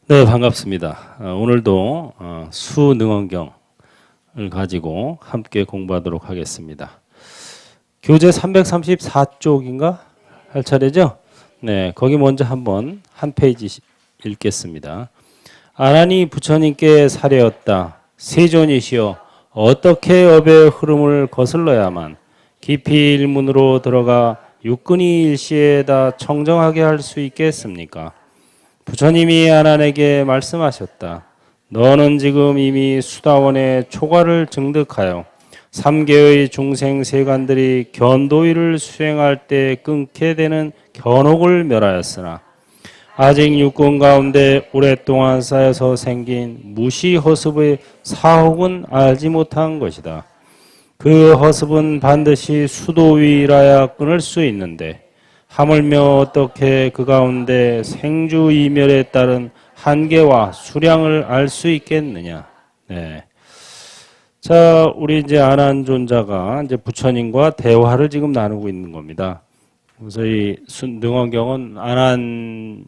네, 반갑습니다. 오늘도 수능원경을 가지고 함께 공부하도록 하겠습니다. 교재 334쪽인가 할 차례죠? 네, 거기 먼저 한번 한 페이지 읽겠습니다. 아나니 부처님께 사례었다. 세존이시여, 어떻게 업의 흐름을 거슬러야만 깊이 일문으로 들어가 육근이 일시에다 청정하게 할 수 있겠습니까? 부처님이 아난에게 말씀하셨다. 너는 지금 이미 수다원의 초과를 증득하여 3계의 중생 세간들이 견도위를 수행할 때 끊게 되는 견혹을 멸하였으나 아직 육군 가운데 오랫동안 쌓여서 생긴 무시허습의 사혹은 알지 못한 것이다. 그 허습은 반드시 수도위라야 끊을 수 있는데 하물며 어떻게 그 가운데 생주이멸에 따른 한계와 수량을 알 수 있겠느냐. 네. 자, 우리 이제 아난존자가 이제 부처님과 대화를 지금 나누고 있는 겁니다. 그래서 이 능원경은 아난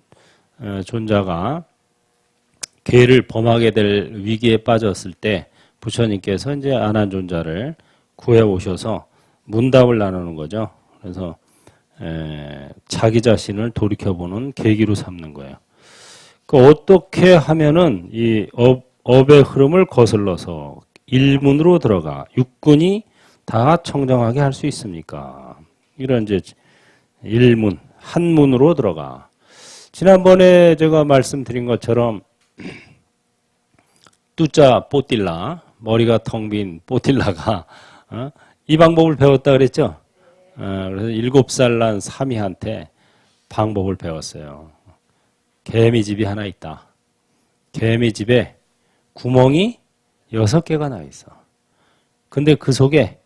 존자가 죄를 범하게 될 위기에 빠졌을 때 부처님께서 이제 아난 존자를 구해 오셔서 문답을 나누는 거죠. 그래서 자기 자신을 돌이켜보는 계기로 삼는 거예요. 어떻게 하면은 이 업의 흐름을 거슬러서 일문으로 들어가 육근이 다 청정하게 할 수 있습니까? 이런 이제 일문, 한문으로 들어가. 지난번에 제가 말씀드린 것처럼 뚜자 뽀틸라, 머리가 텅 빈 뽀틸라가 이 방법을 배웠다 그랬죠? 그래서 7살 난 사미한테 방법을 배웠어요. 개미집이 하나 있다. 개미집에 구멍이 6개가 나 있어. 근데 그 속에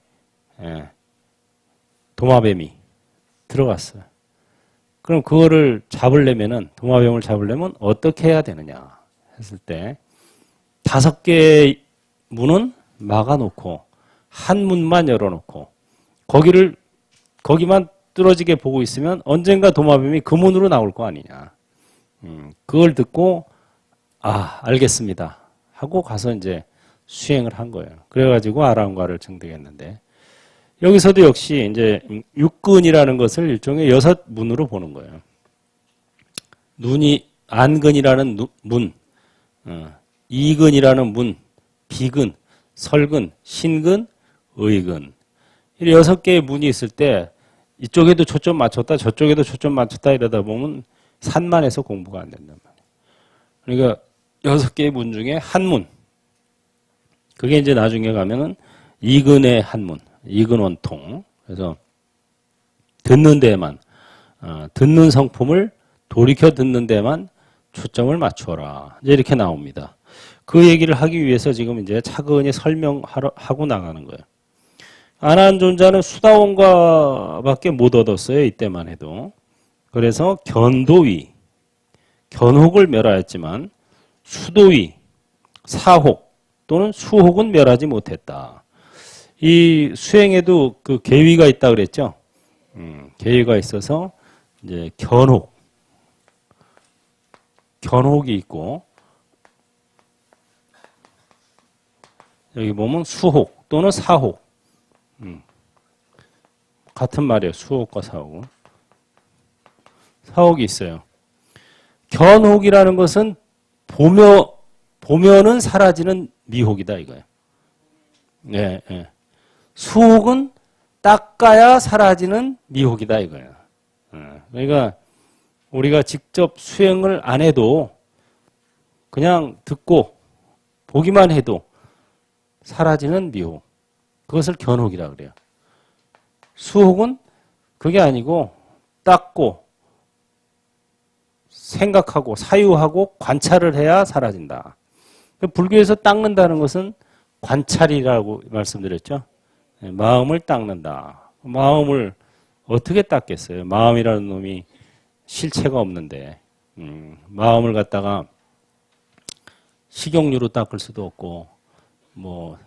도마뱀이 들어갔어요. 그럼 그거를 잡으려면은, 도마뱀을 잡으려면 어떻게 해야 되느냐 했을 때 5개의 문은 막아놓고 한 문만 열어놓고 거기만 뚫어지게 보고 있으면 언젠가 도마뱀이 그 문으로 나올 거 아니냐. 그걸 듣고 알겠습니다 하고 가서 이제 수행을 한 거예요. 그래가지고 아랑과를 증득했는데 여기서도 역시 이제 육근이라는 것을 일종의 6문으로 보는 거예요. 눈이 안근이라는 문, 이근이라는 문, 비근, 설근, 신근, 의근. 이 6개의 문이 있을 때 이쪽에도 초점 맞췄다 저쪽에도 초점 맞췄다 이러다 보면 산만해서 공부가 안 된단 말이에요. 그러니까 6개의 문 중에 한 문. 그게 이제 나중에 가면은 이근의 한 문, 이근 원통. 그래서 듣는 데만, 듣는 성품을 돌이켜 듣는 데만 초점을 맞추어라. 이제 이렇게 나옵니다. 그 얘기를 하기 위해서 지금 이제 차근히 설명하고 나가는 거예요. 아난존자는 수다원과밖에 못 얻었어요. 이때만 해도. 그래서 견도위, 견혹을 멸하였지만 수도위, 사혹 또는 수혹은 멸하지 못했다. 이 수행에도 그 계위가 있다 그랬죠. 계위가 있어서 이제 견혹이 있고 여기 보면 수혹 또는 사혹. 같은 말이에요. 수혹과 사혹은. 사혹이 있어요. 견혹이라는 것은 보면은 사라지는 미혹이다 이거예요. 네, 네. 수혹은 닦아야 사라지는 미혹이다 이거예요. 그러니까 우리가 직접 수행을 안 해도 그냥 듣고 보기만 해도 사라지는 미혹. 그것을 견혹이라 그래요. 수혹은 그게 아니고 닦고 생각하고 사유하고 관찰을 해야 사라진다. 불교에서 닦는다는 것은 관찰이라고 말씀드렸죠. 마음을 닦는다. 마음을 어떻게 닦겠어요? 마음이라는 놈이 실체가 없는데 마음을 갖다가 식용유로 닦을 수도 없고 뭐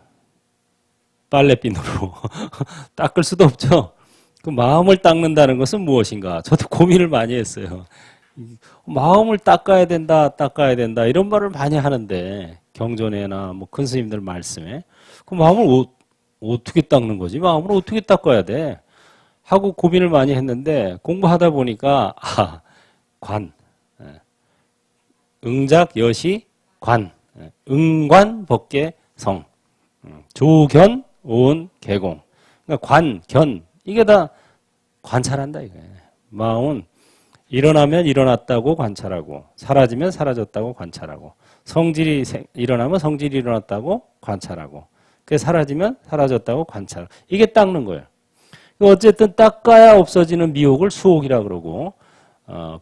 빨래비누로 닦을 수도 없죠. 그 마음을 닦는다는 것은 무엇인가? 저도 고민을 많이 했어요. 마음을 닦아야 된다, 이런 말을 많이 하는데, 경전에나 뭐 큰 스님들 말씀에. 그 마음을 어떻게 닦는 거지? 마음을 어떻게 닦아야 돼? 하고 고민을 많이 했는데, 공부하다 보니까, 관. 응작, 여시, 관. 응관, 법계, 성. 조견, 오은, 개공. 그러니까 관, 견. 이게 다 관찰한다, 이거예요. 마음은 일어나면 일어났다고 관찰하고, 사라지면 사라졌다고 관찰하고, 성질이 일어나면 성질이 일어났다고 관찰하고, 그게 사라지면 사라졌다고 관찰하고. 이게 닦는 거예요. 어쨌든 닦아야 없어지는 미혹을 수혹이라 그러고,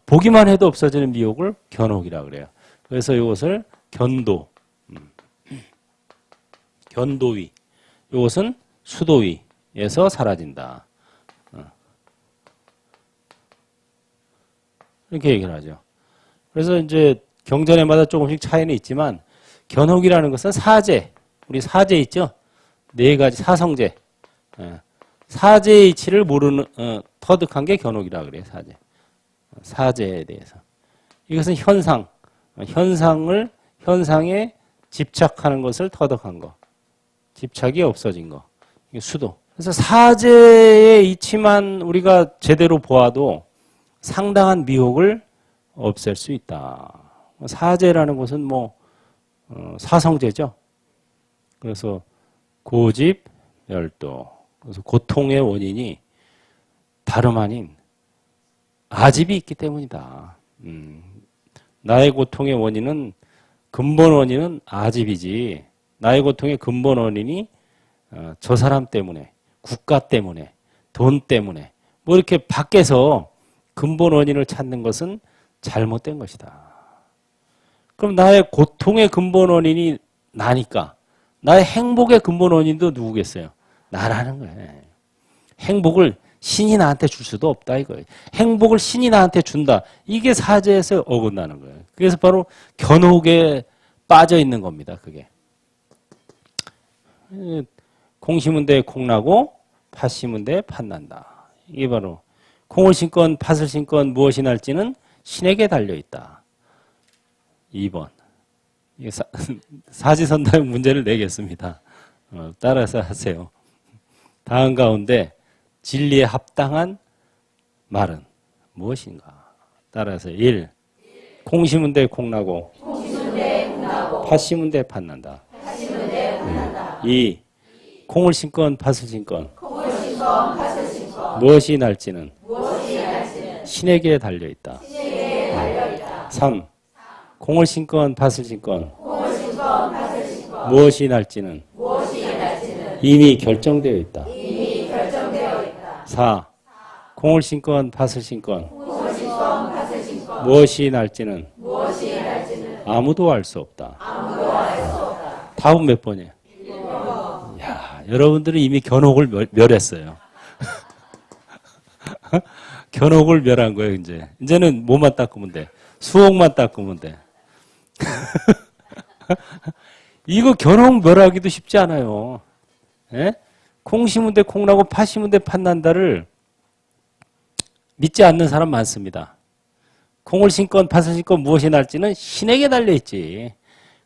보기만 해도 없어지는 미혹을 견혹이라 그래요. 그래서 이것을 견도, 견도위, 이것은 수도위에서 사라진다. 이렇게 얘기를 하죠. 그래서 이제 경전에마다 조금씩 차이는 있지만 견혹이라는 것은 사제, 우리 사제 있죠? 네 가지 사성제. 사제의 이치를 모르는 터득한 게 견혹이라 그래요. 사제. 사제에 대해서. 이것은 현상에 집착하는 것을 터득한 거. 집착이 없어진 거. 이게 수도. 그래서 사제의 이치만 우리가 제대로 보아도 상당한 미혹을 없앨 수 있다. 사제라는 것은 뭐 사성제죠. 그래서 고집, 멸도. 그래서 고통의 원인이 다름 아닌 아집이 있기 때문이다. 나의 고통의 원인은 근본 원인은 아집이지. 나의 고통의 근본 원인이 저 사람 때문에, 국가 때문에, 돈 때문에 뭐 이렇게 밖에서 근본 원인을 찾는 것은 잘못된 것이다. 그럼 나의 고통의 근본 원인이 나니까 나의 행복의 근본 원인도 누구겠어요? 나라는 거예요. 행복을 신이 나한테 줄 수도 없다 이거예요. 행복을 신이 나한테 준다. 이게 사제에서 어긋나는 거예요. 그래서 바로 견혹에 빠져 있는 겁니다. 그게. 콩 심은 데에 콩 나고 팥 심은 데에 팥 난다. 이게 바로 콩을 심건 팥을 심건 무엇이 날지는 신에게 달려있다. 2번. 사지선다의 문제를 내겠습니다. 따라서 하세요. 다음 가운데 진리에 합당한 말은 무엇인가? 따라서 1. 콩 심은 데에 콩 나고 팥 심은 데에 팥 난다. 2. 콩을 심건 팥을 심건 무엇이 날지는 신에게 달려있다. 3. 콩을 심건 팥을 심건 무엇이 날지는 이미 결정되어 있다. 4. 콩을 심건 팥을 심건 무엇이 날지는 아무도 알 수 없다. 답은 몇 번이에요? 야, 여러분들은 이미 견혹을 멸했어요. 견혹을 멸한 거예요, 이제. 이제는 뭐만 닦으면 돼? 수혹만 닦으면 돼. 이거 견혹 멸하기도 쉽지 않아요. 예? 콩 심은 데 콩 나고 팥 심은 데 팥 난다를 믿지 않는 사람 많습니다. 콩을 심건 팥을 심건 무엇이 날지는 신에게 달려있지.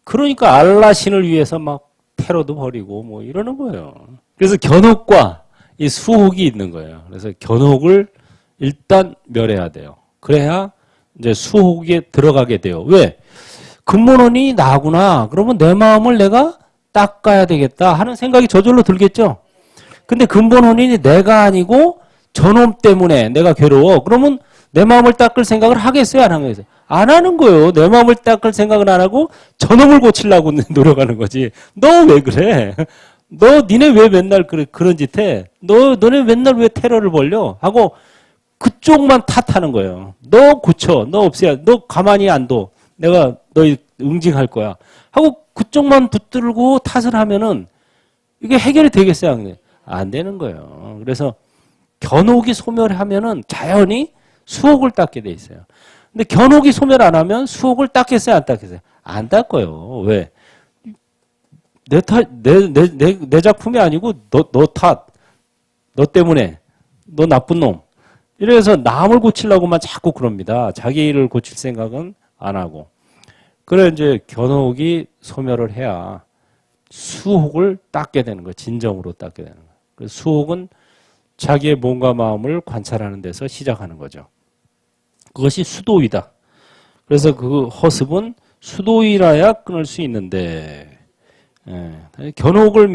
그러니까 알라 신을 위해서 막 테러도 벌이고 뭐 이러는 거예요. 그래서 견혹과 이 수혹이 있는 거예요. 그래서 견혹을 일단 멸해야 돼요. 그래야 이제 수혹에 들어가게 돼요. 왜? 근본원이 나구나. 그러면 내 마음을 내가 닦아야 되겠다 하는 생각이 저절로 들겠죠. 근데 근본 원인이 내가 아니고 저놈 때문에 내가 괴로워. 그러면 내 마음을 닦을 생각을 하겠어요? 안 하겠어요? 안 하는 거예요. 내 마음을 닦을 생각은 안 하고 저놈을 고치려고 노력하는 거지. 너 왜 그래? 니네 왜 맨날 그런 짓 해? 너네 맨날 왜 테러를 벌려? 하고 그쪽만 탓하는 거예요. 너 고쳐. 너 없애야. 너 가만히 안 둬. 내가 너 응징할 거야. 하고 그쪽만 붙들고 탓을 하면은 이게 해결이 되겠어요? 안 되는 거예요. 그래서 견혹이 소멸하면은 자연히 수혹을 닦게 돼 있어요. 근데 견혹이 소멸 안 하면 수혹을 닦겠어요? 안 닦겠어요? 안 닦아요. 왜? 내 작품이 아니고 너 탓. 너 때문에. 너 나쁜 놈. 이래서 남을 고치려고만 자꾸 그럽니다. 자기 일을 고칠 생각은 안 하고. 그래 이제 견혹이 소멸을 해야 수혹을 닦게 되는 거예요. 진정으로 닦게 되는 거예요. 그래서 수혹은 자기의 몸과 마음을 관찰하는 데서 시작하는 거죠. 그것이 수도위다. 그래서 그 허습은 수도위라야 끊을 수 있는데, 견혹을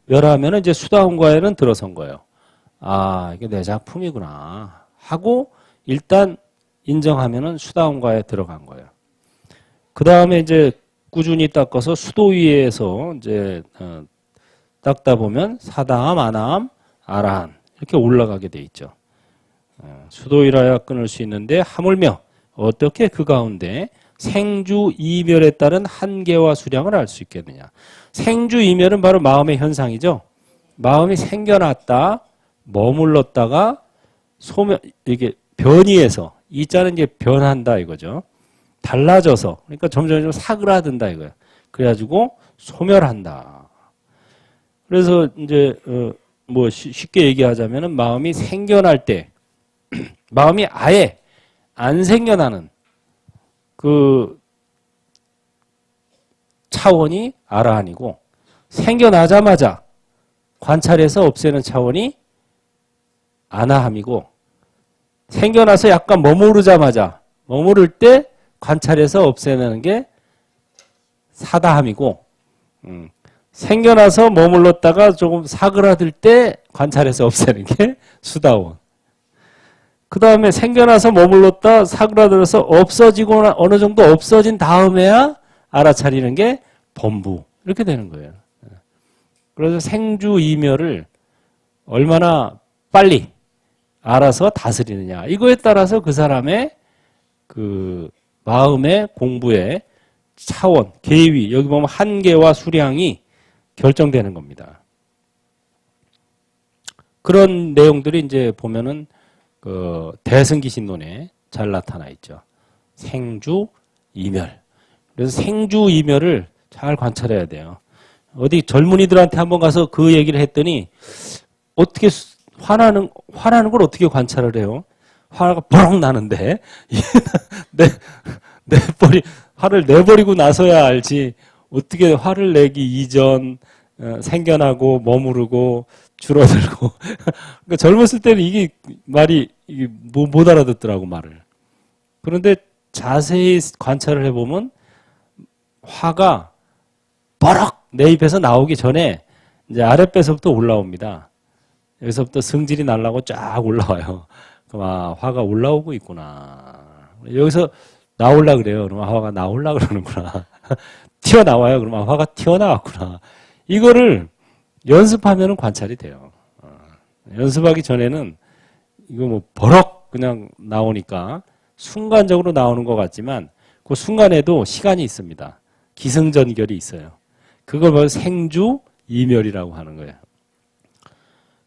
멸하면 이제 수다원과에는 들어선 거예요. 아, 이게 내 작품이구나 하고 일단 인정하면은 수다원과에 들어간 거예요. 그 다음에 이제 꾸준히 닦아서 수도위에서 이제 닦다 보면 사다함, 아나함, 아라한 이렇게 올라가게 돼 있죠. 수도위라야 끊을 수 있는데 하물며 어떻게 그 가운데 생주 이멸에 따른 한계와 수량을 알 수 있겠느냐. 생주 이멸은 바로 마음의 현상이죠. 마음이 생겨났다, 머물렀다가 이게 변이해서 이자는 이제 변한다 이거죠. 달라져서 그러니까 점점 사그라든다 이거예요. 그래가지고 소멸한다. 그래서 이제 뭐 쉽게 얘기하자면은 마음이 생겨날 때 마음이 아예 안 생겨나는 그 차원이 아라한이고 생겨나자마자 관찰해서 없애는 차원이 아나함이고 생겨나서 약간 머무를 때 관찰해서 없애는 게 사다함이고 생겨나서 머물렀다가 조금 사그라들 때 관찰해서 없애는 게 수다원. 그 다음에 생겨나서 머물렀다 사그라들어서 없어지거나 어느 정도 없어진 다음에야 알아차리는 게 범부. 이렇게 되는 거예요. 그래서 생주이멸을 얼마나 빨리 알아서 다스리느냐. 이거에 따라서 그 사람의 그 마음의 공부의 차원, 계위, 여기 보면 한계와 수량이 결정되는 겁니다. 그런 내용들이 이제 보면은 그 대승기신론에 잘 나타나 있죠. 생주, 이멸. 그래서 생주, 이멸을 잘 관찰해야 돼요. 어디 젊은이들한테 한번 가서 그 얘기를 했더니 어떻게 화나는 걸 어떻게 관찰을 해요? 화가 버럭 나는데 화를 내버리고 나서야 알지 어떻게 화를 내기 이전 생겨나고 머무르고 줄어들고 그러니까 젊었을 때는 이게 말이 못 알아듣더라고 말을. 그런데 자세히 관찰을 해보면 화가 버럭 내 입에서 나오기 전에 이제 아랫배서부터 올라옵니다. 여기서부터 성질이 날라고 쫙 올라와요. 그럼 화가 올라오고 있구나. 여기서 나올라 그래요. 그러면 화가 나올라 그러는구나. 튀어나와요. 그러면 화가 튀어나왔구나. 이거를 연습하면 관찰이 돼요. 연습하기 전에는 이거 뭐 버럭 그냥 나오니까 순간적으로 나오는 것 같지만 그 순간에도 시간이 있습니다. 기승전결이 있어요. 그걸 바로 생주 이멸이라고 하는 거예요.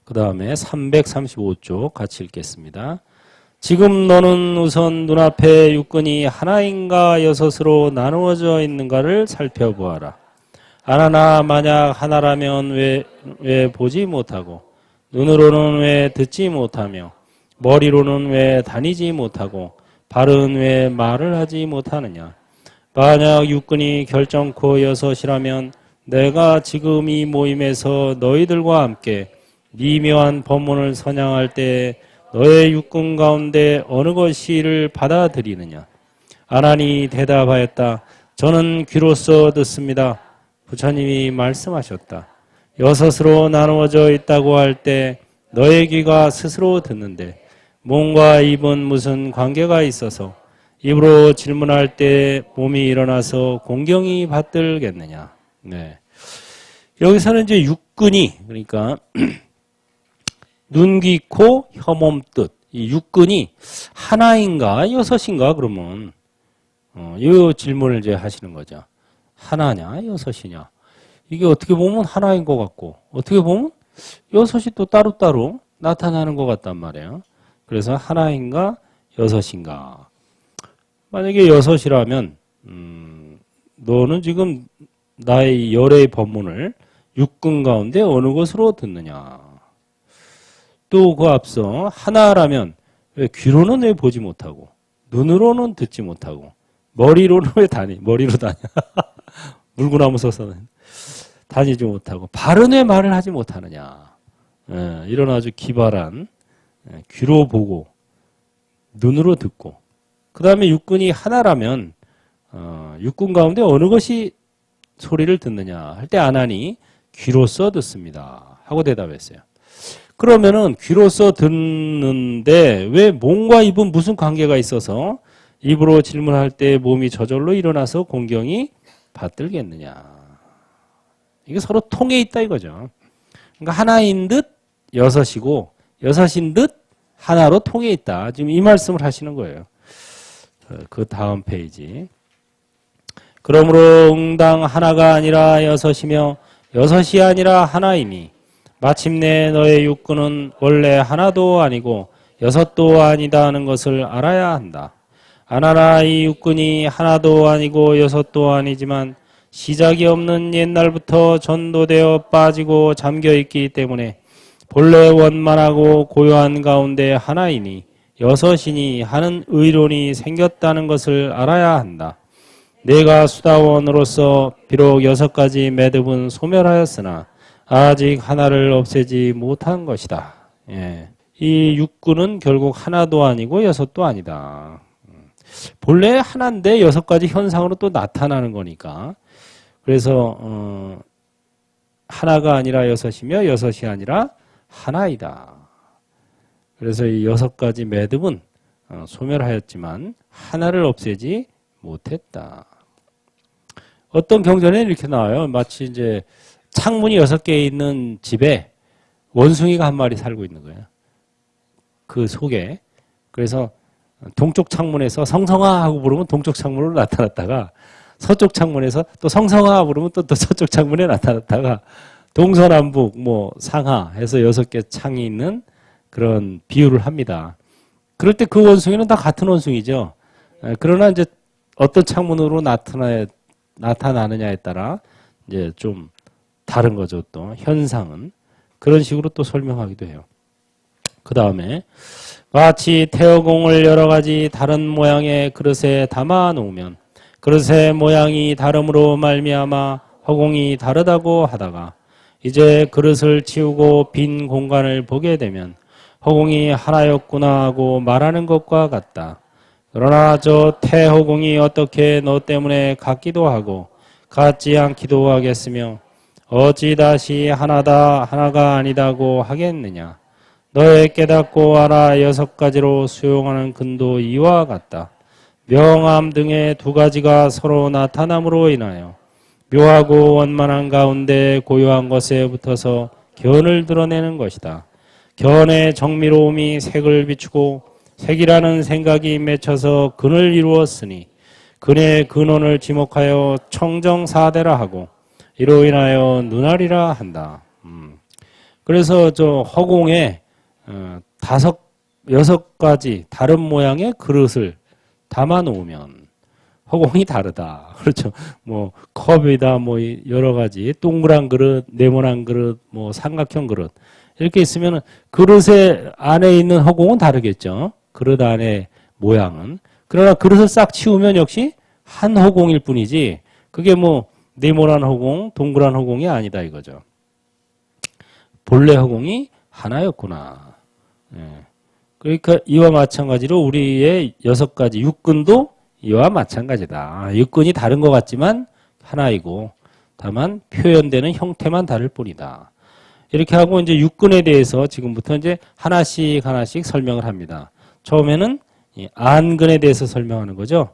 그 다음에 335쪽 같이 읽겠습니다. 지금 너는 우선 눈앞에 육근이 하나인가 여섯으로 나누어져 있는가를 살펴보아라. 하나나 만약 하나라면 왜 보지 못하고 눈으로는 왜 듣지 못하며 머리로는 왜 다니지 못하고 발은 왜 말을 하지 못하느냐. 만약 육근이 결정코 여섯이라면 내가 지금 이 모임에서 너희들과 함께 미묘한 법문을 선양할 때 너의 육근 가운데 어느 것이를 받아들이느냐. 아난이 대답하였다. 저는 귀로써 듣습니다. 부처님이 말씀하셨다. 여섯으로 나누어져 있다고 할 때 너의 귀가 스스로 듣는데 몸과 입은 무슨 관계가 있어서 입으로 질문할 때 몸이 일어나서 공경이 받들겠느냐. 네. 여기서는 이제 육근이 그러니까 눈, 귀, 코, 혀, 몸, 뜻. 이 육근이 하나인가 여섯인가 그러면 이 질문을 이제 하시는 거죠. 하나냐 여섯이냐. 이게 어떻게 보면 하나인 것 같고 어떻게 보면 여섯이 또 따로따로 나타나는 것 같단 말이에요. 그래서 하나인가 여섯인가. 만약에 여섯이라면 너는 지금 나의 열의 법문을 육근 가운데 어느 것으로 듣느냐. 또 그 앞서 하나라면 왜 귀로는 왜 보지 못하고 눈으로는 듣지 못하고 머리로는 왜 머리로 다녀. 물구나무 서서는 다니지 못하고 발은 왜 말을 하지 못하느냐. 이런 아주 기발한 귀로 보고 눈으로 듣고 그 다음에 육근이 하나라면 육근 가운데 어느 것이 소리를 듣느냐 할 때 안 하니 귀로써 듣습니다 하고 대답했어요. 그러면은 귀로써 듣는데 왜 몸과 입은 무슨 관계가 있어서 입으로 질문할 때 몸이 저절로 일어나서 공경이 받들겠느냐. 이게 서로 통해 있다 이거죠. 그러니까 하나인 듯 여섯이고 여섯인 듯 하나로 통해 있다. 지금 이 말씀을 하시는 거예요. 그 다음 페이지. 그러므로 응당 하나가 아니라 여섯이며 여섯이 아니라 하나이니 마침내 너의 육근은 원래 하나도 아니고 여섯도 아니다 하는 것을 알아야 한다. 아나라 이 육근이 하나도 아니고 여섯도 아니지만 시작이 없는 옛날부터 전도되어 빠지고 잠겨있기 때문에 본래 원만하고 고요한 가운데 하나이니 여섯이니 하는 의론이 생겼다는 것을 알아야 한다. 내가 수다원으로서 비록 6가지 매듭은 소멸하였으나 아직 하나를 없애지 못한 것이다. 예. 이 육군은 결국 하나도 아니고 여섯도 아니다. 본래 하나인데 6가지 현상으로 또 나타나는 거니까. 그래서 하나가 아니라 여섯이며 여섯이 아니라 하나이다. 그래서 이 6가지 매듭은 소멸하였지만 하나를 없애지 못했다. 어떤 경전에는 이렇게 나와요. 마치 이제 창문이 6개 있는 집에 원숭이가 한 마리 살고 있는 거예요. 그 속에. 그래서 동쪽 창문에서 성성아 하고 부르면 동쪽 창문으로 나타났다가 서쪽 창문에서 또 성성아 부르면 또 서쪽 창문에 나타났다가 동서남북 뭐 상하 해서 6개 창이 있는 그런 비유를 합니다. 그럴 때 그 원숭이는 다 같은 원숭이죠. 그러나 이제 어떤 창문으로 나타나느냐에 따라 이제 좀 다른 거죠. 또 현상은 그런 식으로 또 설명하기도 해요. 그 다음에 마치 태어공을 여러 가지 다른 모양의 그릇에 담아 놓으면 그릇의 모양이 다름으로 말미암아 허공이 다르다고 하다가 이제 그릇을 치우고 빈 공간을 보게 되면 허공이 하나였구나 하고 말하는 것과 같다. 그러나 저 태허공이 어떻게 너 때문에 같기도 하고 같지 않기도 하겠으며 어찌 다시 하나가 아니다고 하겠느냐. 너의 깨닫고 알아 6가지로 수용하는 근도 이와 같다. 명암 등의 2가지가 서로 나타남으로 인하여 묘하고 원만한 가운데 고요한 것에 붙어서 견을 드러내는 것이다. 견의 정미로움이 색을 비추고 색이라는 생각이 맺혀서 근을 이루었으니 근의 근원을 지목하여 청정사대라 하고 이로 인하여 눈알이라 한다. 그래서 저 허공에 6가지 다른 모양의 그릇을 담아 놓으면 허공이 다르다. 그렇죠. 뭐 컵이다, 뭐 여러 가지 동그란 그릇, 네모난 그릇, 뭐 삼각형 그릇 이렇게 있으면 그릇의 안에 있는 허공은 다르겠죠. 그릇 안의 모양은. 그러나 그릇을 싹 치우면 역시 한 허공일 뿐이지 그게 뭐 네모난 허공, 동그란 허공이 아니다 이거죠. 본래 허공이 하나였구나. 예. 그러니까 이와 마찬가지로 우리의 6가지 육근도 이와 마찬가지다. 육근이 다른 것 같지만 하나이고 다만 표현되는 형태만 다를 뿐이다. 이렇게 하고 이제 육근에 대해서 지금부터 이제 하나씩 설명을 합니다. 처음에는 안근에 대해서 설명하는 거죠.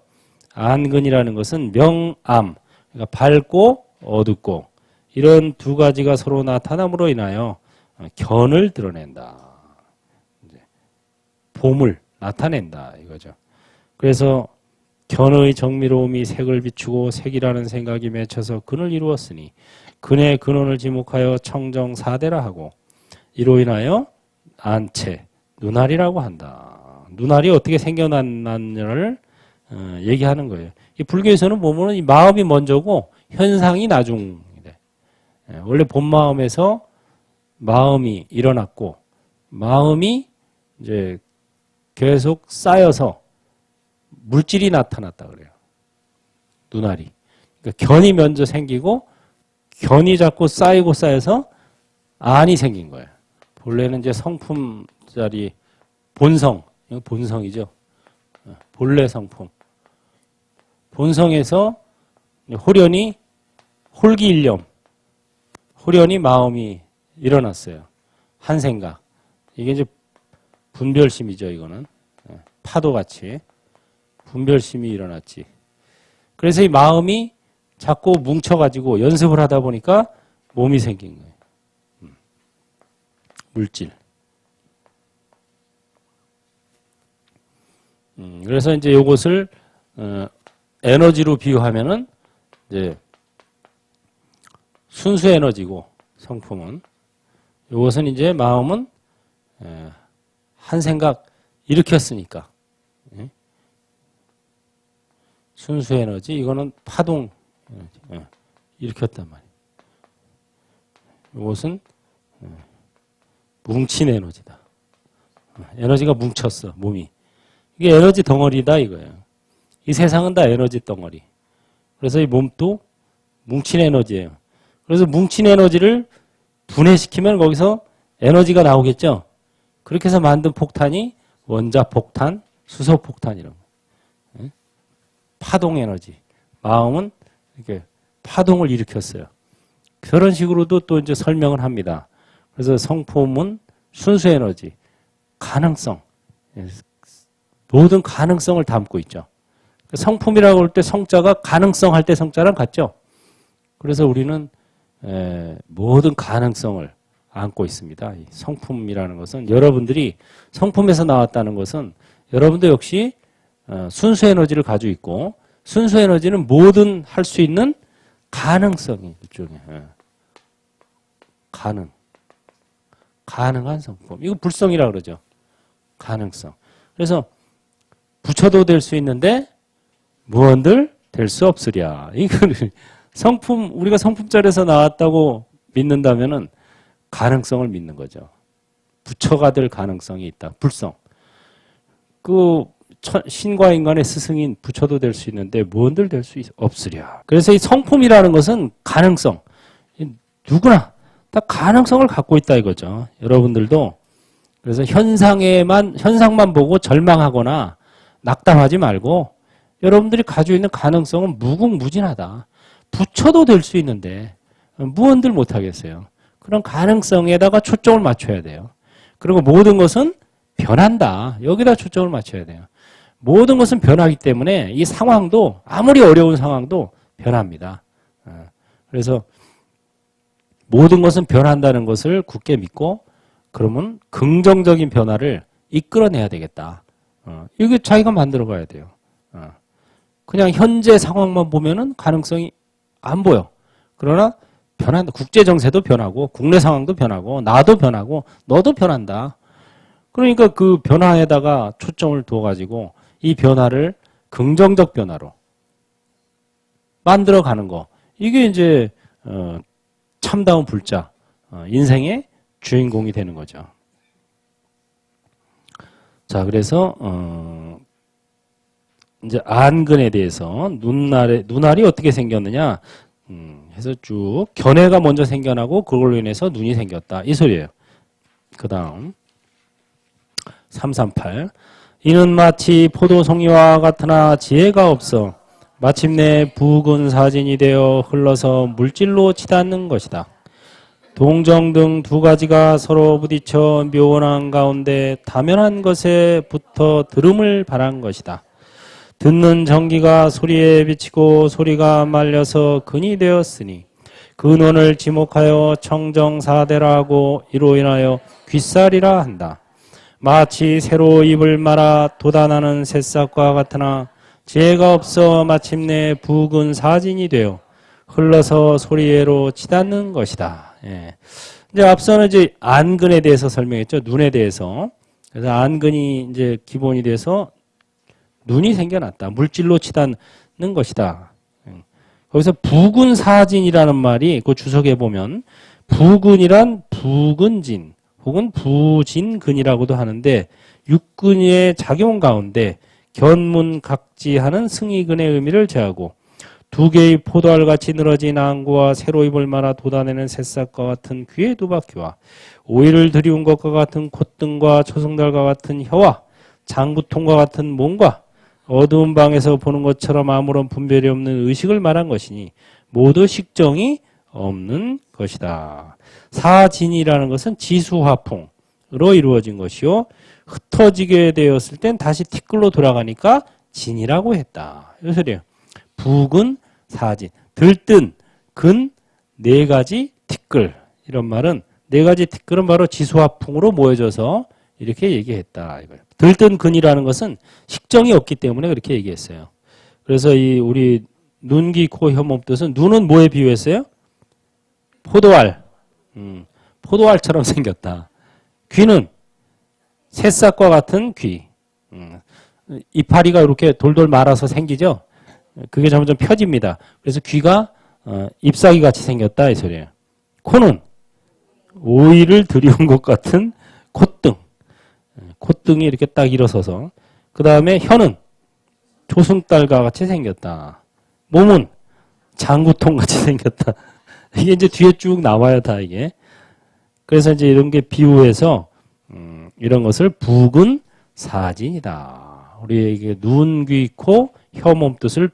안근이라는 것은 명암, 그러니까 밝고 어둡고 이런 2가지가 서로 나타남으로 인하여 견을 드러낸다. 봄을 나타낸다 이거죠. 그래서 견의 정미로움이 색을 비추고 색이라는 생각이 맺혀서 근을 이루었으니 근의 근원을 지목하여 청정사대라 하고 이로 인하여 안채, 눈알이라고 한다. 눈알이 어떻게 생겨났느냐를 얘기하는 거예요. 이 불교에서는 보면 이 마음이 먼저고 현상이 나중이 돼. 원래 본 마음에서 마음이 일어났고 마음이 이제 계속 쌓여서 물질이 나타났다 그래요. 눈알이. 그러니까 견이 먼저 생기고 견이 자꾸 쌓이고 쌓여서 안이 생긴 거예요. 본래는 이제 성품 자리 본성, 이거 본성이죠. 본래 성품. 본성에서 홀연히 홀기일념, 홀연히 마음이 일어났어요. 한 생각. 이게 이제 분별심이죠, 이거는. 파도같이. 분별심이 일어났지. 그래서 이 마음이 자꾸 뭉쳐가지고 연습을 하다 보니까 몸이 생긴 거예요. 물질. 그래서 이제 요것을 에너지로 비유하면은 이제 순수 에너지고 성품은 요것은 이제 마음은 한 생각 일으켰으니까 순수 에너지 이거는 파동 일으켰단 말이에요. 요것은 뭉친 에너지다. 에너지가 뭉쳤어 몸이. 이게 에너지 덩어리다 이거예요. 이 세상은 다 에너지 덩어리. 그래서 이 몸도 뭉친 에너지예요. 그래서 뭉친 에너지를 분해시키면 거기서 에너지가 나오겠죠. 그렇게 해서 만든 폭탄이 원자폭탄, 수소폭탄 이런 거. 파동 에너지. 마음은 이렇게 파동을 일으켰어요. 그런 식으로도 또 이제 설명을 합니다. 그래서 성품은 순수 에너지, 가능성, 모든 가능성을 담고 있죠. 성품이라고 할 때 성자가 가능성 할 때 성자랑 같죠. 그래서 우리는 모든 가능성을 안고 있습니다. 이 성품이라는 것은 여러분들이 성품에서 나왔다는 것은 여러분도 역시 순수 에너지를 가지고 있고 순수 에너지는 뭐든 할 수 있는 가능성이 일종의 가능한 성품. 이거 불성이라고 그러죠. 가능성. 그래서 부처도 될 수 있는데 무언들 될 수 없으랴. 이거는 성품 우리가 성품자리에서 나왔다고 믿는다면은 가능성을 믿는 거죠. 부처가 될 가능성이 있다. 불성. 그 신과 인간의 스승인 부처도 될 수 있는데 무언들 될 수 없으랴. 그래서 이 성품이라는 것은 가능성. 누구나 다 가능성을 갖고 있다 이거죠. 여러분들도 그래서 현상만 보고 절망하거나 낙담하지 말고 여러분들이 가지고 있는 가능성은 무궁무진하다. 부처도 될 수 있는데 무언들 못하겠어요. 그런 가능성에다가 초점을 맞춰야 돼요. 그리고 모든 것은 변한다. 여기다 초점을 맞춰야 돼요. 모든 것은 변하기 때문에 이 상황도 아무리 어려운 상황도 변합니다. 그래서 모든 것은 변한다는 것을 굳게 믿고 그러면 긍정적인 변화를 이끌어내야 되겠다. 이게 자기가 만들어 가야 돼요. 그냥 현재 상황만 보면은 가능성이 안 보여. 그러나 변한다. 국제 정세도 변하고 국내 상황도 변하고 나도 변하고 너도 변한다. 그러니까 그 변화에다가 초점을 두어가지고 이 변화를 긍정적 변화로 만들어가는 거. 이게 이제 참다운 불자, 인생의 주인공이 되는 거죠. 자, 그래서 이제 안근에 대해서 눈알이 어떻게 생겼느냐 해서 쭉 견해가 먼저 생겨나고 그걸로 인해서 눈이 생겼다. 이 소리예요. 그 다음 338 이는 마치 포도송이와 같으나 지혜가 없어 마침내 붉은 사진이 되어 흘러서 물질로 치닫는 것이다. 동정 등 두 가지가 서로 부딪혀 묘원한 가운데 다면한 것에 붙어 들음을 바란 것이다. 듣는 전기가 소리에 비치고 소리가 말려서 근이 되었으니 근원을 지목하여 청정사대라 하고 이로 인하여 귓살이라 한다. 마치 새로 입을 말아 돋아나는 새싹과 같으나 지혜가 없어 마침내 붉은 사진이 되어 흘러서 소리로 치닫는 것이다. 예. 이제 앞서는 이제 안근에 대해서 설명했죠. 눈에 대해서. 그래서 안근이 이제 기본이 돼서 눈이 생겨났다. 물질로 치닫는 것이다. 거기서 부근사진이라는 말이 그 주석에 보면 부근이란 부근진 혹은 부진근이라고도 하는데 육근의 작용 가운데 견문각지하는 승이근의 의미를 제하고 두 개의 포도알같이 늘어진 안구와 새로 입을 말아 돋아내는 새싹과 같은 귀의 두 바퀴와 오이를 들이운 것과 같은 콧등과 초승달과 같은 혀와 장구통과 같은 몸과 어두운 방에서 보는 것처럼 아무런 분별이 없는 의식을 말한 것이니 모두 식정이 없는 것이다. 사진이라는 것은 지수화풍으로 이루어진 것이요. 흩어지게 되었을 땐 다시 티끌로 돌아가니까 진이라고 했다. 이 소리예요. 북은 사진. 들뜬 근 네 가지 티끌. 이런 말은 네 가지 티끌은 바로 지수화풍으로 모여져서 이렇게 얘기했다. 이거예요. 들뜬 근이라는 것은 식정이 없기 때문에 그렇게 얘기했어요. 그래서 이 우리 눈, 귀, 코, 혀, 몸, 뜻은 눈은 뭐에 비유했어요? 포도알. 포도알처럼 생겼다. 귀는 새싹과 같은 귀. 이파리가 이렇게 돌돌 말아서 생기죠? 그게 점점 펴집니다. 그래서 귀가 잎사귀 같이 생겼다 이 소리예요. 코는 오이를 들이운 것 같은 콧등. 콧등이 이렇게 딱 일어서서. 그 다음에 혀는 조승달과 같이 생겼다. 몸은 장구통 같이 생겼다. 이게 이제 뒤에 쭉 나와요, 다 이게. 그래서 이제 이런 게 비유해서 이런 것을 북은 사진이다. 우리에게 눈, 귀, 코, 혀, 몸 뜻을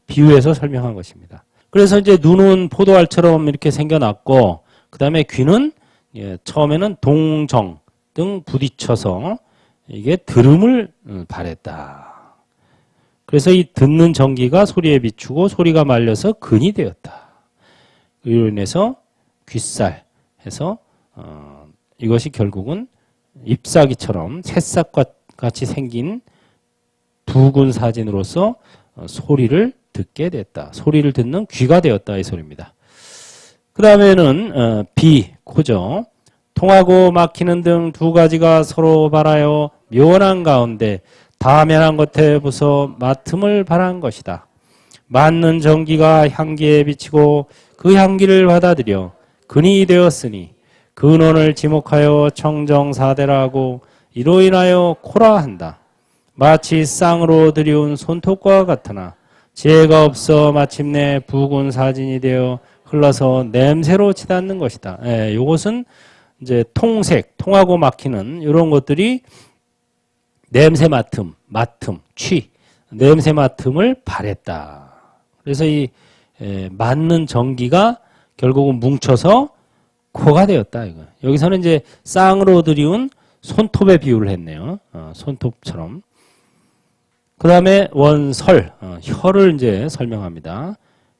비유해서 설명한 것입니다. 그래서 이제 눈은 포도알처럼 이렇게 생겨났고, 그 다음에 귀는 처음에는 동정 등 부딪혀서 이게 들음을 발했다. 그래서 이 듣는 전기가 소리에 비추고 소리가 말려서 근이 되었다. 이로 인해서 귓살 해서 이것이 결국은 잎사귀처럼 새싹과 같이 생긴 붉은 사진으로서 소리를 듣게 됐다. 소리를 듣는 귀가 되었다 이 소리입니다. 그 다음에는 비, 코죠. 통하고 막히는 등 두 가지가 서로 바라여 묘한 가운데 다면한 것에 부서 맡음을 바란 것이다. 맞는 전기가 향기에 비치고 그 향기를 받아들여 근이 되었으니 근원을 지목하여 청정사대라 하고 이로 인하여 코라 한다. 마치 쌍으로 들이운 손톱과 같으나 지혜가 없어 마침내 붉은 사진이 되어 흘러서 냄새로 치닫는 것이다. 이것은 이제 통색, 통하고 막히는 이런 것들이 냄새 맡음, 취, 냄새 맡음을 발했다. 그래서 이 맞는 전기가 결국은 뭉쳐서 코가 되었다. 이거. 여기서는 이제 쌍으로 들이운 손톱에 비유를 했네요. 손톱처럼. 그 다음에 원설, 혀를 이제 설명합니다.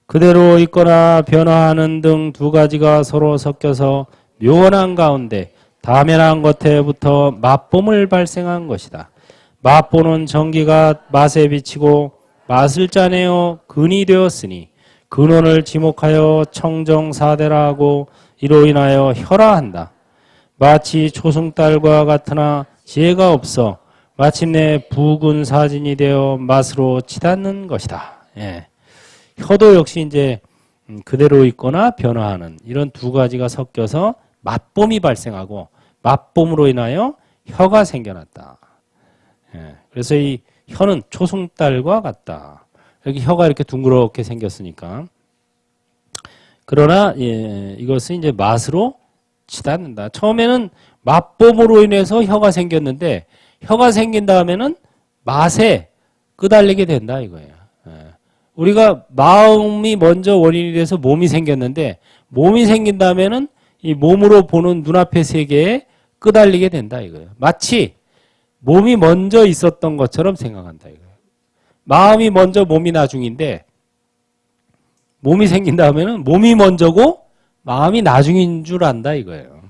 그대로 있거나 변화하는 등 두 가지가 서로 섞여서 묘한 가운데 다면한 것에부터 맛봄을 발생한 것이다. 맛보는 전기가 맛에 비치고 맛을 짜내어 근이 되었으니 근원을 지목하여 청정사대라 하고 이로 인하여 혀라 한다. 마치 초승달과 같으나 지혜가 없어 마침내 붉은 사진이 되어 맛으로 치닫는 것이다. 예. 혀도 역시 이제 그대로 있거나 변화하는 이런 두 가지가 섞여서 맛봄이 발생하고 맛봄으로 인하여 혀가 생겨났다. 예. 그래서 이 혀는 초승달과 같다. 여기 혀가 이렇게 둥그렇게 생겼으니까. 그러나 이것은 이제 맛으로 치닫는다. 처음에는 맛봄으로 인해서 혀가 생겼는데 혀가 생긴 다음에는 맛에 끄달리게 된다 이거예요. 우리가 마음이 먼저 원인이 돼서 몸이 생겼는데 몸이 생긴 다음에는 이 몸으로 보는 눈앞의 세계에 끄달리게 된다 이거예요. 마치 몸이 먼저 있었던 것처럼 생각한다 이거예요. 마음이 먼저 몸이 나중인데 몸이 생긴 다음에는 몸이 먼저고 마음이 나중인 줄 안다 이거예요.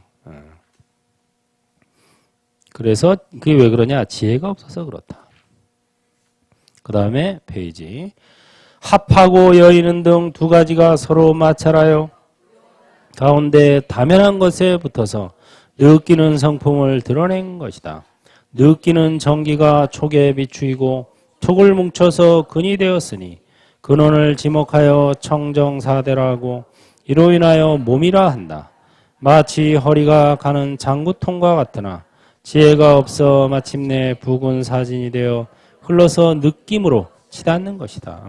그래서 그게 왜 그러냐? 지혜가 없어서 그렇다. 그 다음에 페이지. 합하고 여의는 등 두 가지가 서로 마찰하여 가운데 다면한 것에 붙어서 느끼는 성품을 드러낸 것이다. 느끼는 전기가 촉에 비추이고 촉을 뭉쳐서 근이 되었으니 근원을 지목하여 청정사대라고 이로 인하여 몸이라 한다. 마치 허리가 가는 장구통과 같으나 지혜가 없어 마침내 부군 사진이 되어 흘러서 느낌으로 치닫는 것이다.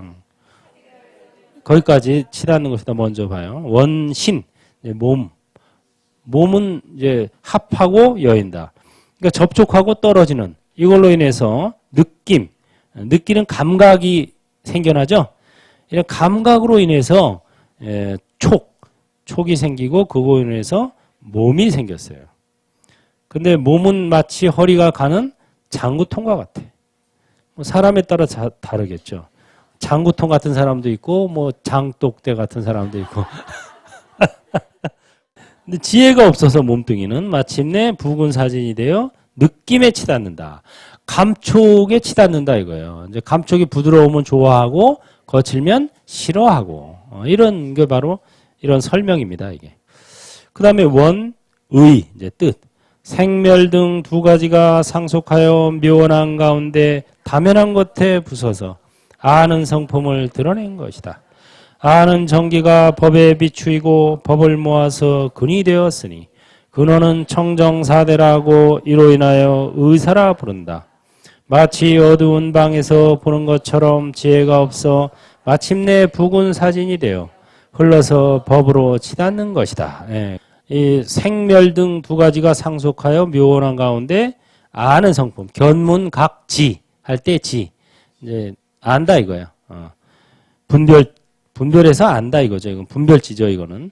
거기까지 치닫는 것이다. 먼저 봐요. 원신, 몸은 이제 합하고 여인다. 그러니까 접촉하고 떨어지는 이걸로 인해서 느끼는 감각이 생겨나죠. 이런 감각으로 인해서 촉이 생기고 그거로 인해서 몸이 생겼어요. 근데 몸은 마치 허리가 가는 장구통과 같아. 사람에 따라 다르겠죠. 장구통 같은 사람도 있고 뭐 장독대 같은 사람도 있고. 근데 지혜가 없어서 몸뚱이는 마침내 붉은 사진이 되어 느낌에 치닫는다. 감촉에 치닫는다 이거예요. 이제 감촉이 부드러우면 좋아하고 거칠면 싫어하고 이런 게 바로 이런 설명입니다. 이게. 그다음에 원의 이제 뜻. 생멸 등 두 가지가 상속하여 묘원한 가운데 다면한 것에 부서서 아는 성품을 드러낸 것이다. 아는 정기가 법에 비추이고 법을 모아서 근이 되었으니 근원은 청정사대라고 이로 인하여 의사라 부른다. 마치 어두운 방에서 보는 것처럼 지혜가 없어 마침내 붉은 사진이 되어 흘러서 법으로 치닫는 것이다. 예. 이 생멸 등 두 가지가 상속하여 묘원한 가운데 아는 성품, 견문각지 할 때 지 이제 안다 이거예요. 분별해서 안다 이거죠. 이건 분별지죠 이거는.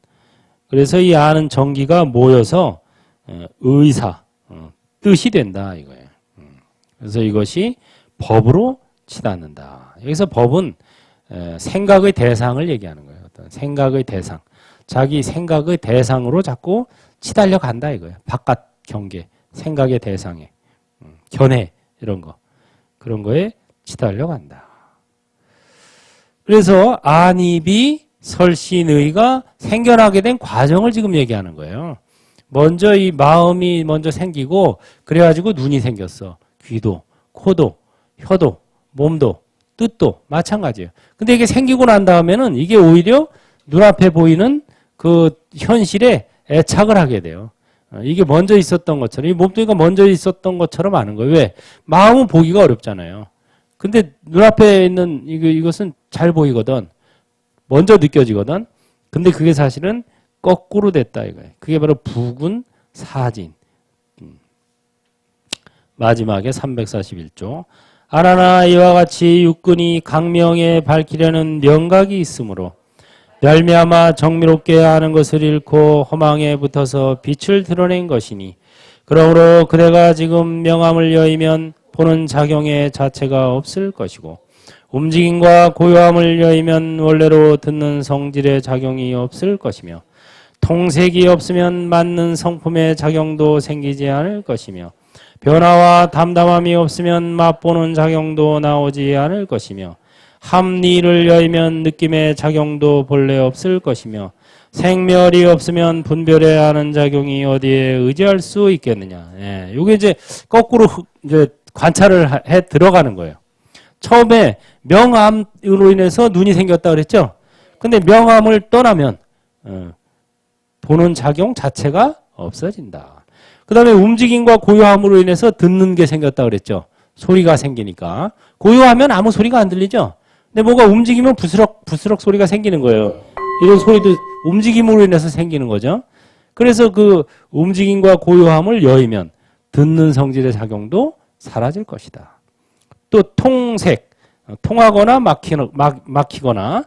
그래서 이 아는 정기가 모여서 의사, 뜻이 된다 이거예요. 그래서 이것이 법으로 치닫는다. 여기서 법은 생각의 대상을 얘기하는 거예요. 어떤 생각의 대상. 자기 생각의 대상으로 자꾸 치달려 간다 이거예요. 바깥 경계, 생각의 대상에, 견해 이런 거. 그런 거에 치달려 간다. 그래서 안입이 설신의가 생겨나게 된 과정을 지금 얘기하는 거예요. 먼저 이 마음이 먼저 생기고 그래가지고 눈이 생겼어. 귀도, 코도, 혀도, 몸도, 뜻도 마찬가지예요. 근데 이게 생기고 난 다음에는 이게 오히려 눈앞에 보이는 그 현실에 애착을 하게 돼요. 이게 먼저 있었던 것처럼, 이 몸뚱이가 먼저 있었던 것처럼 아는 거예요. 왜? 마음은 보기가 어렵잖아요. 근데 눈앞에 있는 이것은 잘 보이거든. 먼저 느껴지거든. 근데 그게 사실은 거꾸로 됐다 이거예요. 그게 바로 부군 사진. 마지막에 341조. 아나나 이와 같이 육근이 강명에 밝히려는 명각이 있으므로 멸미암아 정미롭게 하는 것을 잃고 허망에 붙어서 빛을 드러낸 것이니 그러므로 그대가 지금 명암을 여이면 보는 작용의 자체가 없을 것이고 움직임과 고요함을 여이면 원래로 듣는 성질의 작용이 없을 것이며 통색이 없으면 맞는 성품의 작용도 생기지 않을 것이며 변화와 담담함이 없으면 맛보는 작용도 나오지 않을 것이며 합리를 여이면 느낌의 작용도 본래 없을 것이며 생멸이 없으면 분별해야 하는 작용이 어디에 의지할 수 있겠느냐. 예, 이게 이제 거꾸로 이제 관찰을 해 들어가는 거예요. 처음에 명암으로 인해서 눈이 생겼다 그랬죠. 근데 명암을 떠나면 보는 작용 자체가 없어진다. 그 다음에 움직임과 고요함으로 인해서 듣는 게 생겼다 그랬죠. 소리가 생기니까. 고요하면 아무 소리가 안 들리죠. 근데 뭐가 움직이면 부스럭 소리가 생기는 거예요. 이런 소리도 움직임으로 인해서 생기는 거죠. 그래서 그 움직임과 고요함을 여의면 듣는 성질의 작용도 사라질 것이다. 또 통색, 통하거나 막히거나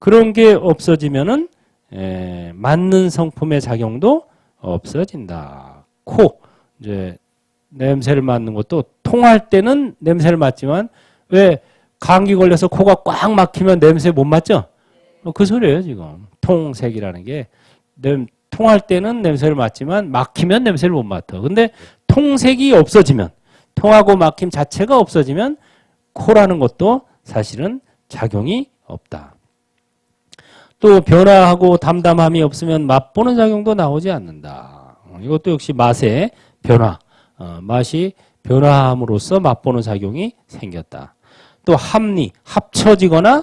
그런 게 없어지면은 맞는 성품의 작용도 없어진다. 코, 이제 냄새를 맡는 것도 통할 때는 냄새를 맡지만 왜 감기 걸려서 코가 꽉 막히면 냄새 못 맡죠? 그 소리예요, 지금. 통색이라는 게. 통할 때는 냄새를 맡지만 막히면 냄새를 못 맡아. 근데 통색이 없어지면, 통하고 막힘 자체가 없어지면 코라는 것도 사실은 작용이 없다. 또 변화하고 담담함이 없으면 맛보는 작용도 나오지 않는다. 이것도 역시 맛의 변화. 맛이 변화함으로써 맛보는 작용이 생겼다. 또 합리, 합쳐지거나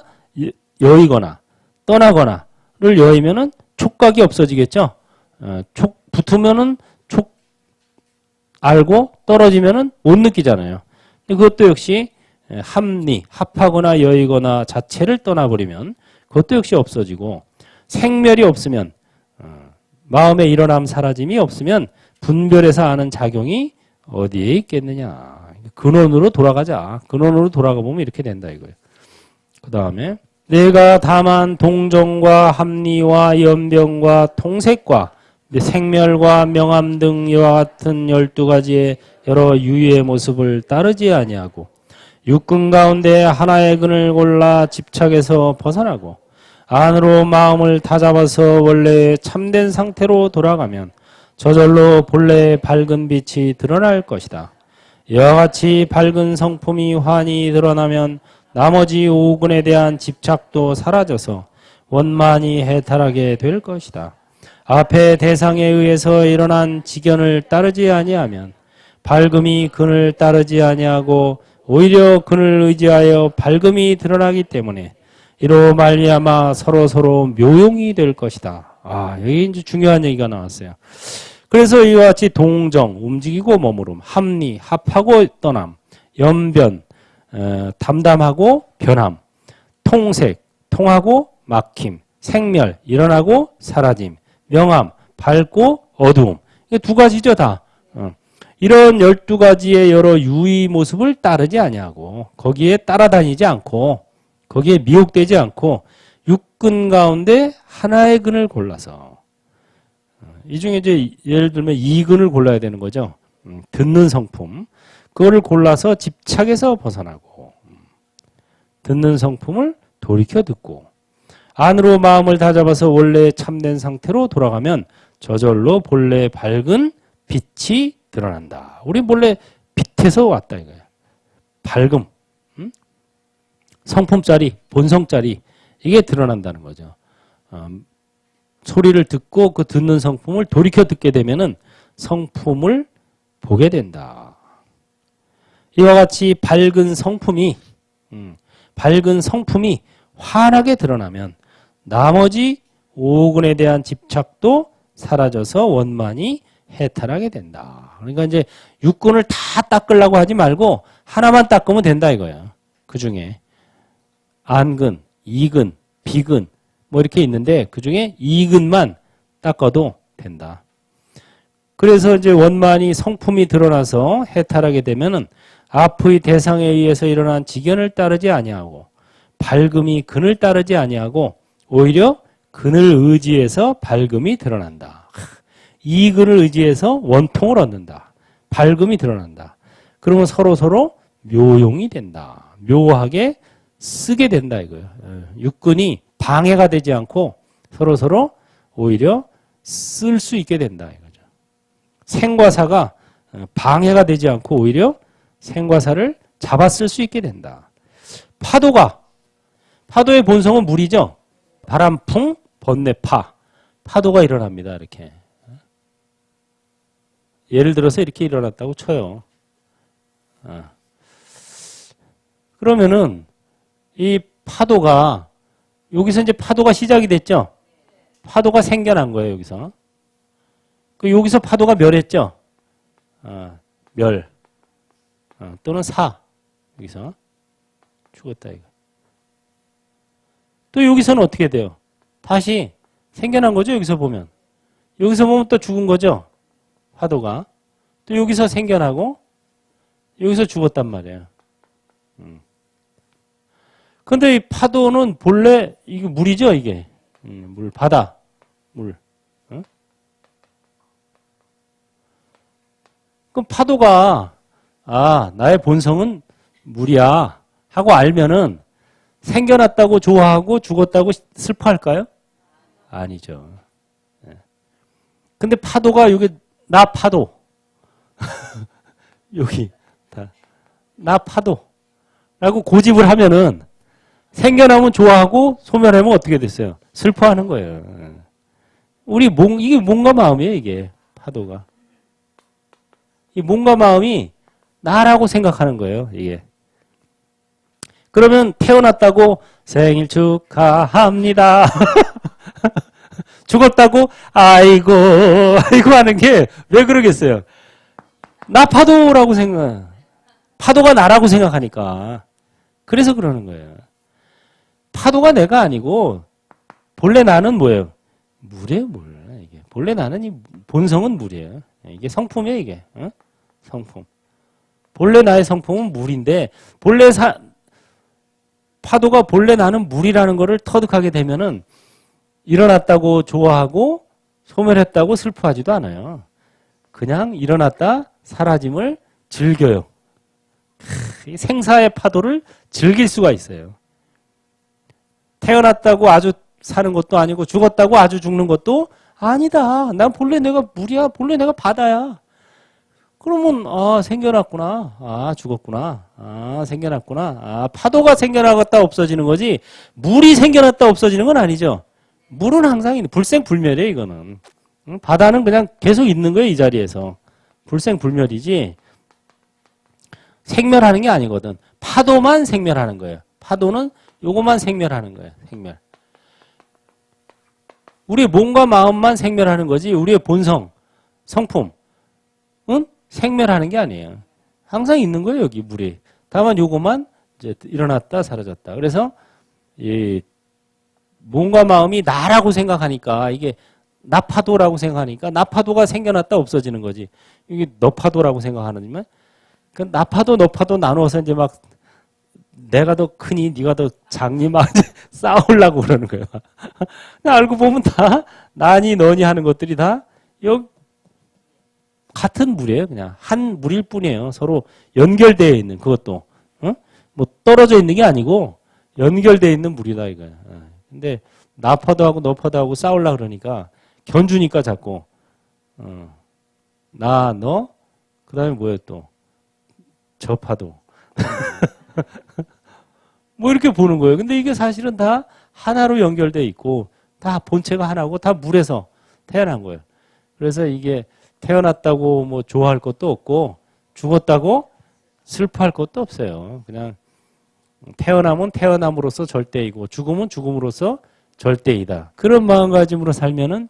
여의거나 떠나거나를 여의면은 촉각이 없어지겠죠. 촉 붙으면은 촉 알고 떨어지면은 못 느끼잖아요. 그것도 역시 합리, 합하거나 여의거나 자체를 떠나버리면 그것도 역시 없어지고 생멸이 없으면 마음의 일어남 사라짐이 없으면 분별해서 아는 작용이 어디에 있겠느냐. 근원으로 돌아가자. 근원으로 돌아가 보면 이렇게 된다 이거예요. 그 다음에 내가 다만 동정과 합리와 연병과 통색과 생멸과 명암 등 이와 같은 12가지의 여러 유의의 모습을 따르지 아니하고 육근 가운데 하나의 근을 골라 집착해서 벗어나고 안으로 마음을 다잡아서 원래의 참된 상태로 돌아가면 저절로 본래의 밝은 빛이 드러날 것이다. 이와 같이 밝은 성품이 환히 드러나면 나머지 오근에 대한 집착도 사라져서 원만히 해탈하게 될 것이다. 앞의 대상에 의해서 일어난 지견을 따르지 아니하면 밝음이 근을 따르지 아니하고 오히려 근을 의지하여 밝음이 드러나기 때문에 이로 말미암아 서로 묘용이 될 것이다. 여기 이제 중요한 얘기가 나왔어요. 그래서 이와 같이 동정, 움직이고 머무름, 합리, 합하고 떠남, 연변, 담담하고 변함, 통색, 통하고 막힘, 생멸, 일어나고 사라짐, 명암, 밝고 어두움. 이게 두 가지죠, 다. 이런 12가지의 여러 유의 모습을 따르지 아니하고 거기에 따라다니지 않고 거기에 미혹되지 않고 육근 가운데 하나의 근을 골라서 이 중에 이제 예를 들면 2근을 골라야 되는 거죠. 듣는 성품. 그거를 골라서 집착해서 벗어나고 듣는 성품을 돌이켜 듣고 안으로 마음을 다잡아서 원래의 참된 상태로 돌아가면 저절로 본래 밝은 빛이 드러난다. 우리 본래 빛에서 왔다 이거예요. 밝음, 성품짜리, 본성짜리 이게 드러난다는 거죠. 소리를 듣고 그 듣는 성품을 돌이켜 듣게 되면은 성품을 보게 된다. 이와 같이 밝은 성품이 환하게 드러나면 나머지 오근에 대한 집착도 사라져서 원만히 해탈하게 된다. 그러니까 이제 육근을 다 닦으려고 하지 말고 하나만 닦으면 된다 이거예요. 그 중에 안근, 이근, 비근 뭐 이렇게 있는데 그 중에 이근만 닦아도 된다. 그래서 이제 원만히 성품이 드러나서 해탈하게 되면은 앞의 대상에 의해서 일어난 지견을 따르지 아니하고 밝음이 근을 따르지 아니하고 오히려 근을 의지해서 밝음이 드러난다. 이근을 의지해서 원통을 얻는다. 밝음이 드러난다. 그러면 서로 묘용이 된다. 묘하게 쓰게 된다 이거예요. 육근이 방해가 되지 않고 서로 오히려 쓸 수 있게 된다 이거죠. 생과 사가 방해가 되지 않고 오히려 생과 사를 잡아 쓸 수 있게 된다. 파도의 본성은 물이죠. 바람풍, 번뇌파. 파도가 일어납니다. 이렇게. 예를 들어서 이렇게 일어났다고 쳐요. 그러면은 이 파도가 여기서 이제 파도가 시작이 됐죠. 파도가 생겨난 거예요. 여기서. 여기서 파도가 멸했죠. 멸 또는 사 여기서 죽었다 이거. 또 여기서는 어떻게 돼요? 다시 생겨난 거죠. 여기서 보면 또 죽은 거죠. 파도가 또 여기서 생겨나고 여기서 죽었단 말이에요. 근데 이 파도는 본래 이게 물이죠, 이게. 물, 바다, 물. 그럼 파도가 나의 본성은 물이야 하고 알면은 생겨났다고 좋아하고 죽었다고 슬퍼할까요? 아니죠. 근데 파도가 여기 나 파도 여기 나 파도라고 고집을 하면은 생겨나면 좋아하고 소멸하면 어떻게 됐어요? 슬퍼하는 거예요. 이게 몸과 마음이에요, 이게 파도가. 이 몸과 마음이 나라고 생각하는 거예요, 이게. 그러면 태어났다고 생일 축하합니다. 죽었다고 아이고 아이고 하는 게 왜 그러겠어요? 나 파도라고 파도가 나라고 생각하니까. 그래서 그러는 거예요. 파도가 내가 아니고 본래 나는 뭐예요? 물이에요, 물. 이게 본래 나는 이 본성은 물이에요. 이게 성품이에요, 이게. 어? 성품. 본래 나의 성품은 물인데 파도가 본래 나는 물이라는 거를 터득하게 되면은 일어났다고 좋아하고 소멸했다고 슬퍼하지도 않아요. 그냥 일어났다 사라짐을 즐겨요. 생사의 파도를 즐길 수가 있어요. 태어났다고 아주 사는 것도 아니고 죽었다고 아주 죽는 것도 아니다. 난 본래 내가 물이야. 본래 내가 바다야. 그러면 생겨났구나. 죽었구나. 생겨났구나. 파도가 생겨나갔다 없어지는 거지 물이 생겨났다 없어지는 건 아니죠. 물은 항상 있는 불생불멸이에요. 이거는. 바다는 그냥 계속 있는 거예요. 이 자리에서. 불생불멸이지 생멸하는 게 아니거든. 파도만 생멸하는 거예요. 파도는 요것만 생멸하는 거예요. 생멸. 우리의 몸과 마음만 생멸하는 거지 우리의 본성, 성품은 생멸하는 게 아니에요. 항상 있는 거예요. 여기 물이. 다만 요것만 이제 일어났다 사라졌다. 그래서 이 몸과 마음이 나라고 생각하니까 이게 나 파도라고 생각하니까 나 파도가 생겨났다 없어지는 거지. 이게 너 파도라고 생각하느니만 그 나 파도 너 파도 나누어서 이제 막 내가 더 크니 네가 더 작니 막 싸우려고 그러는 거예요. 알고 보면 다 나니 너니 하는 것들이 다 여기 같은 물이에요. 그냥 한 물일 뿐이에요. 서로 연결되어 있는 그것도 뭐 떨어져 있는 게 아니고 연결되어 있는 물이다 이거예요. 근데 나 파도하고 너 파도하고 싸우려고 그러니까 견주니까 자꾸 나 너 그다음에 뭐예요 또 저 파도 뭐 이렇게 보는 거예요. 근데 이게 사실은 다 하나로 연결되어 있고 다 본체가 하나고 다 물에서 태어난 거예요. 그래서 이게 태어났다고 뭐 좋아할 것도 없고 죽었다고 슬퍼할 것도 없어요. 그냥 태어나면 태어남으로써 절대이고 죽음은 죽음으로써 절대이다. 그런 마음가짐으로 살면은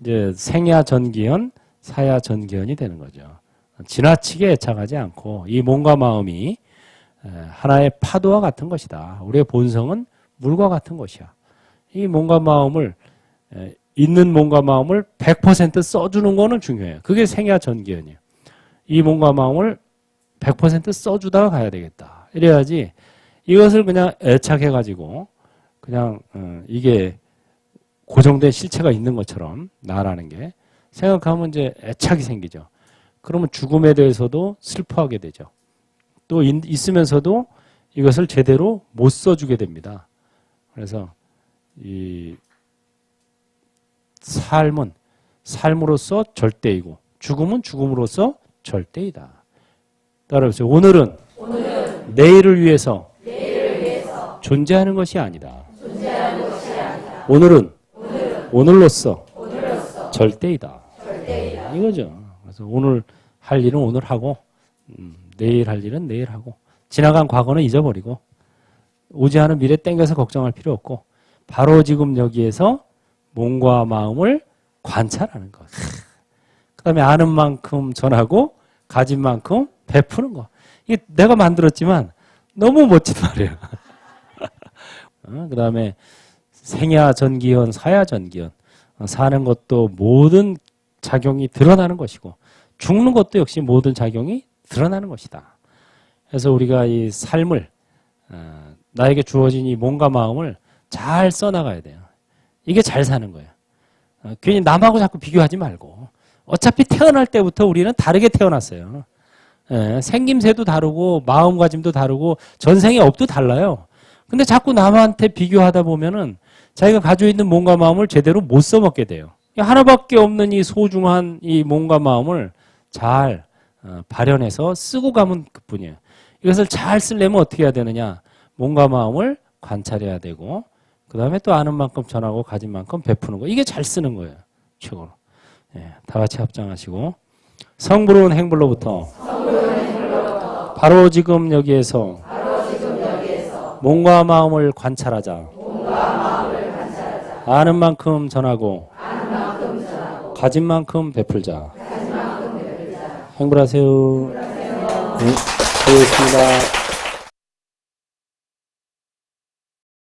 이제 생야 전기현, 사야 전기현이 되는 거죠. 지나치게 애착하지 않고 이 몸과 마음이 하나의 파도와 같은 것이다. 우리의 본성은 물과 같은 것이야. 이 몸과 마음을 있는 몸과 마음을 100% 써주는 거는 중요해요. 그게 생야 전기현이에요. 이 몸과 마음을 100% 써주다가 가야 되겠다. 이래야지 이것을 그냥 애착해가지고 그냥 이게 고정된 실체가 있는 것처럼 나라는 게 생각하면 이제 애착이 생기죠. 그러면 죽음에 대해서도 슬퍼하게 되죠. 또 있으면서도 이것을 제대로 못 써주게 됩니다. 그래서 이 삶은 삶으로서 절대이고 죽음은 죽음으로서 절대이다. 따라서 오늘은 내일을 위해서 존재하는 것이 아니다. 오늘은 오늘로서 절대이다. 이거죠. 그래서 오늘 할 일은 오늘 하고 내일 할 일은 내일 하고 지나간 과거는 잊어버리고 오지 않은 미래 땡겨서 걱정할 필요 없고 바로 지금 여기에서 몸과 마음을 관찰하는 것. 그 다음에 아는 만큼 전하고 가진 만큼 베푸는 거. 이게 내가 만들었지만 너무 멋진 말이에요. 그 다음에 생야 전기현, 사야 전기현. 사는 것도 모든 작용이 드러나는 것이고 죽는 것도 역시 모든 작용이 드러나는 것이다. 그래서 우리가 이 삶을 나에게 주어진 이 몸과 마음을 잘 써나가야 돼요. 이게 잘 사는 거예요. 괜히 남하고 자꾸 비교하지 말고 어차피 태어날 때부터 우리는 다르게 태어났어요. 생김새도 다르고 마음가짐도 다르고 전생의 업도 달라요. 근데 자꾸 남한테 비교하다 보면은 자기가 가지고 있는 몸과 마음을 제대로 못 써먹게 돼요. 하나밖에 없는 이 소중한 이 몸과 마음을 잘 발현해서 쓰고 가면 그뿐이에요. 이것을 잘 쓰려면 어떻게 해야 되느냐? 몸과 마음을 관찰해야 되고 그 다음에 또 아는 만큼 전하고 가진 만큼 베푸는 거. 이게 잘 쓰는 거예요. 최고로. 다 같이 합장하시고 성부로운 행불로부터 바로 지금 여기에서 몸과 마음을 관찰하자. 아는 만큼 전하고 가진 만큼 베풀자. 행복하세요. 네, 수고했습니다.